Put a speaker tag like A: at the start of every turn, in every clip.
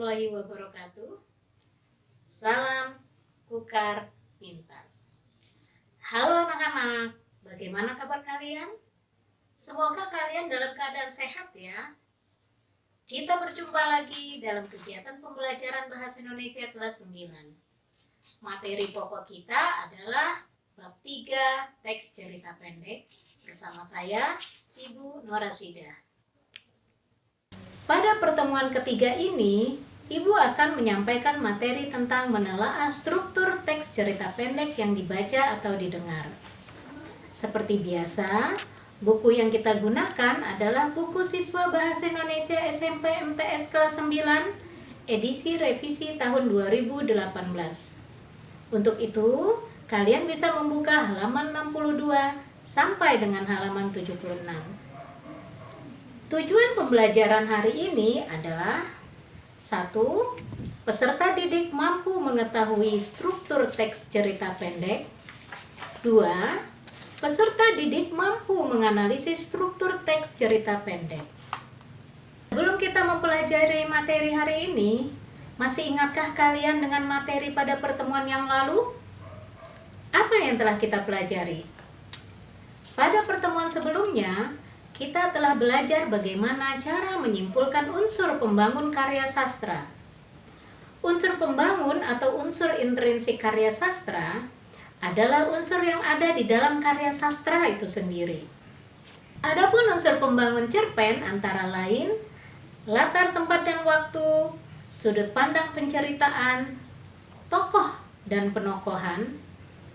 A: warahmatullahi wabarakatuh. Salam Kukar Pintar. Halo anak-anak, bagaimana kabar kalian? Semoga kalian dalam keadaan sehat ya. Kita berjumpa lagi dalam kegiatan pembelajaran Bahasa Indonesia kelas 9. Materi pokok kita adalah bab 3 teks cerita pendek bersama saya, Ibu Norasida. Pada pertemuan ketiga ini, Ibu akan menyampaikan materi tentang menelaah struktur teks cerita pendek yang dibaca atau didengar. Seperti biasa, buku yang kita gunakan adalah buku Siswa Bahasa Indonesia SMP MTS kelas 9, edisi revisi tahun 2018. Untuk itu, kalian bisa membuka halaman 62 sampai dengan halaman 76. Tujuan pembelajaran hari ini adalah 1. Peserta didik mampu mengetahui struktur teks cerita pendek. 2. Peserta didik mampu menganalisis struktur teks cerita pendek. Sebelum kita mempelajari materi hari ini, masih ingatkah kalian dengan materi pada pertemuan yang lalu? Apa yang telah kita pelajari? Pada pertemuan sebelumnya, kita telah belajar bagaimana cara menyimpulkan unsur pembangun karya sastra. Unsur pembangun atau unsur intrinsik karya sastra adalah unsur yang ada di dalam karya sastra itu sendiri. Adapun unsur pembangun cerpen antara lain latar tempat dan waktu, sudut pandang penceritaan, tokoh dan penokohan,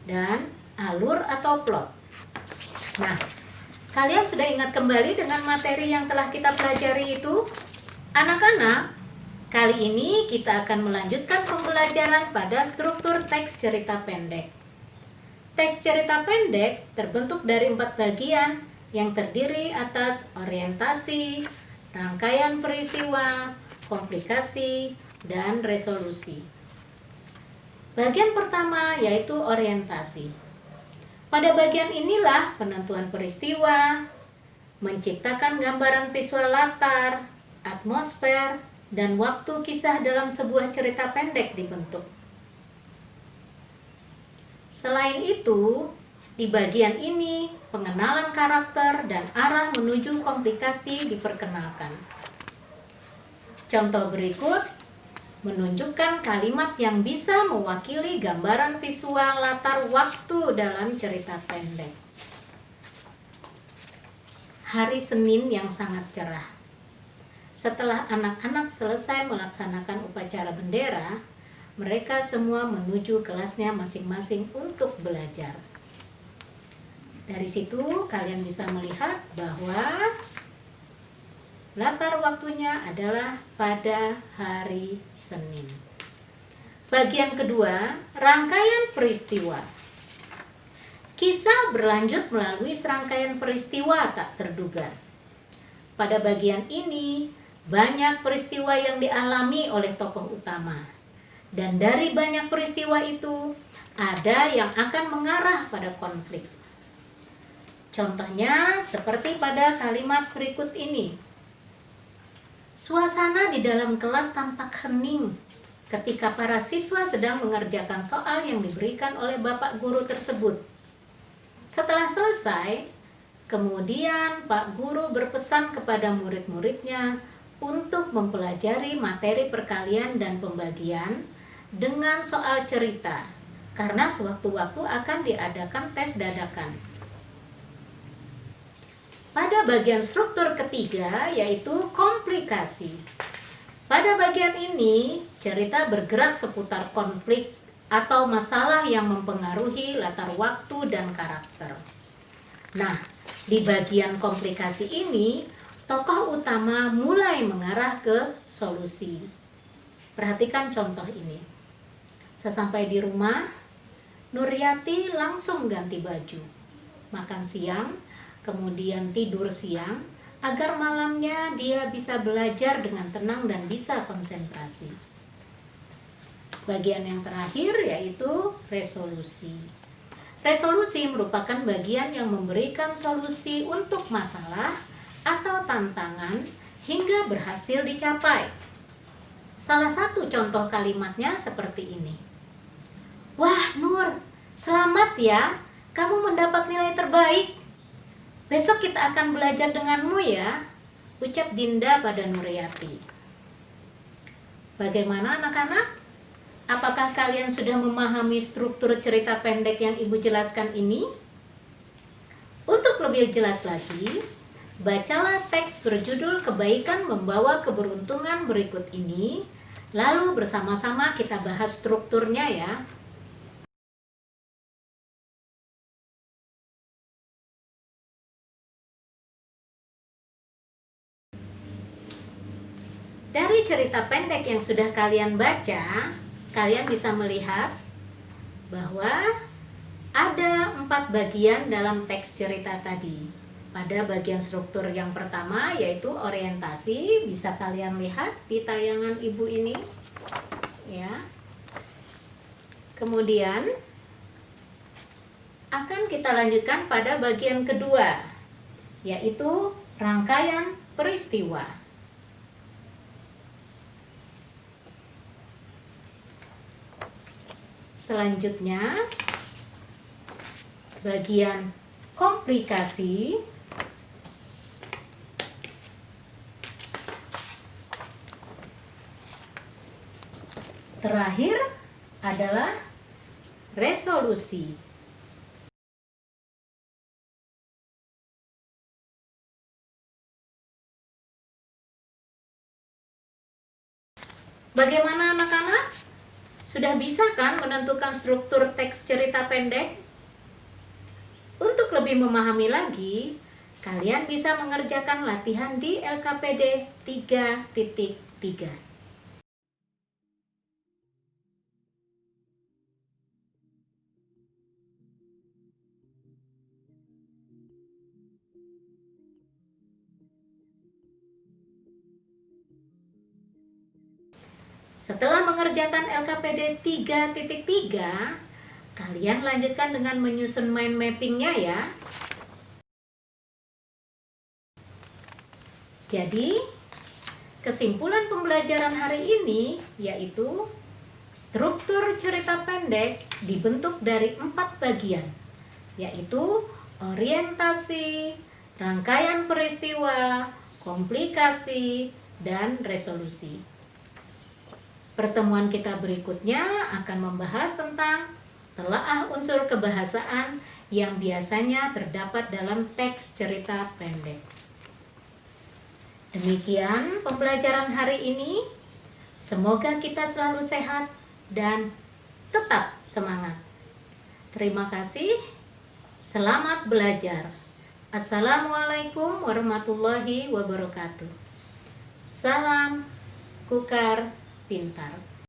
A: dan alur atau plot. Nah, kalian sudah ingat kembali dengan materi yang telah kita pelajari itu? Anak-anak, kali ini kita akan melanjutkan pembelajaran pada struktur teks cerita pendek. Teks cerita pendek terbentuk dari 4 bagian yang terdiri atas orientasi, rangkaian peristiwa, komplikasi, dan resolusi. Bagian pertama yaitu orientasi. Pada bagian inilah penentuan peristiwa, menciptakan gambaran visual latar, atmosfer, dan waktu kisah dalam sebuah cerita pendek dibentuk. Selain itu, di bagian ini pengenalan karakter dan arah menuju komplikasi diperkenalkan. Contoh berikut menunjukkan kalimat yang bisa mewakili gambaran visual latar waktu dalam cerita pendek. Hari Senin yang sangat cerah. Setelah anak-anak selesai melaksanakan upacara bendera, mereka semua menuju kelasnya masing-masing untuk belajar. Dari situ kalian bisa melihat bahwa latar waktunya adalah pada hari Senin. Bagian kedua, rangkaian peristiwa. Kisah berlanjut melalui serangkaian peristiwa tak terduga. Pada bagian ini, banyak peristiwa yang dialami oleh tokoh utama. Dan dari banyak peristiwa itu, ada yang akan mengarah pada konflik. Contohnya seperti pada kalimat berikut ini. Suasana di dalam kelas tampak hening ketika para siswa sedang mengerjakan soal yang diberikan oleh Bapak Guru tersebut. Setelah selesai, kemudian Pak Guru berpesan kepada murid-muridnya untuk mempelajari materi perkalian dan pembagian dengan soal cerita, karena sewaktu-waktu akan diadakan tes dadakan. Pada bagian struktur ketiga yaitu komplikasi. Pada bagian ini, cerita bergerak seputar konflik atau masalah yang mempengaruhi latar waktu dan karakter. Nah, di bagian komplikasi ini, tokoh utama mulai mengarah ke solusi. Perhatikan contoh ini. Sesampai di rumah, Nuryati langsung ganti baju, makan siang, kemudian tidur siang, agar malamnya dia bisa belajar dengan tenang dan bisa konsentrasi. Bagian yang terakhir yaitu resolusi. Resolusi merupakan bagian yang memberikan solusi untuk masalah atau tantangan hingga berhasil dicapai. Salah satu contoh kalimatnya seperti ini. Wah Nur, selamat ya, kamu mendapat nilai terbaik. Besok kita akan belajar denganmu ya, ucap Dinda pada Nuryati. Bagaimana anak-anak? Apakah kalian sudah memahami struktur cerita pendek yang Ibu jelaskan ini? Untuk lebih jelas lagi, bacalah teks berjudul Kebaikan Membawa Keberuntungan berikut ini, lalu bersama-sama kita bahas strukturnya ya. Dari cerita pendek yang sudah kalian baca, kalian bisa melihat bahwa ada 4 bagian dalam teks cerita tadi. Pada bagian struktur yang pertama yaitu orientasi, bisa kalian lihat di tayangan Ibu ini. Ya. Kemudian akan kita lanjutkan pada bagian kedua, yaitu rangkaian peristiwa. Selanjutnya, bagian komplikasi. Terakhir adalah resolusi. Bagaimana anak-anak? Sudah bisa kan menentukan struktur teks cerita pendek? Untuk lebih memahami lagi, kalian bisa mengerjakan latihan di LKPD 3.3. Setelah mengerjakan LKPD 3.3, kalian lanjutkan dengan menyusun mind mappingnya ya. Jadi, kesimpulan pembelajaran hari ini yaitu struktur cerita pendek dibentuk dari 4 bagian, yaitu orientasi, rangkaian peristiwa, komplikasi, dan resolusi. Pertemuan kita berikutnya akan membahas tentang telaah unsur kebahasaan yang biasanya terdapat dalam teks cerita pendek. Demikian pembelajaran hari ini. Semoga kita selalu sehat dan tetap semangat. Terima kasih. Selamat belajar. Assalamualaikum warahmatullahi wabarakatuh. Salam Kukar Pintar.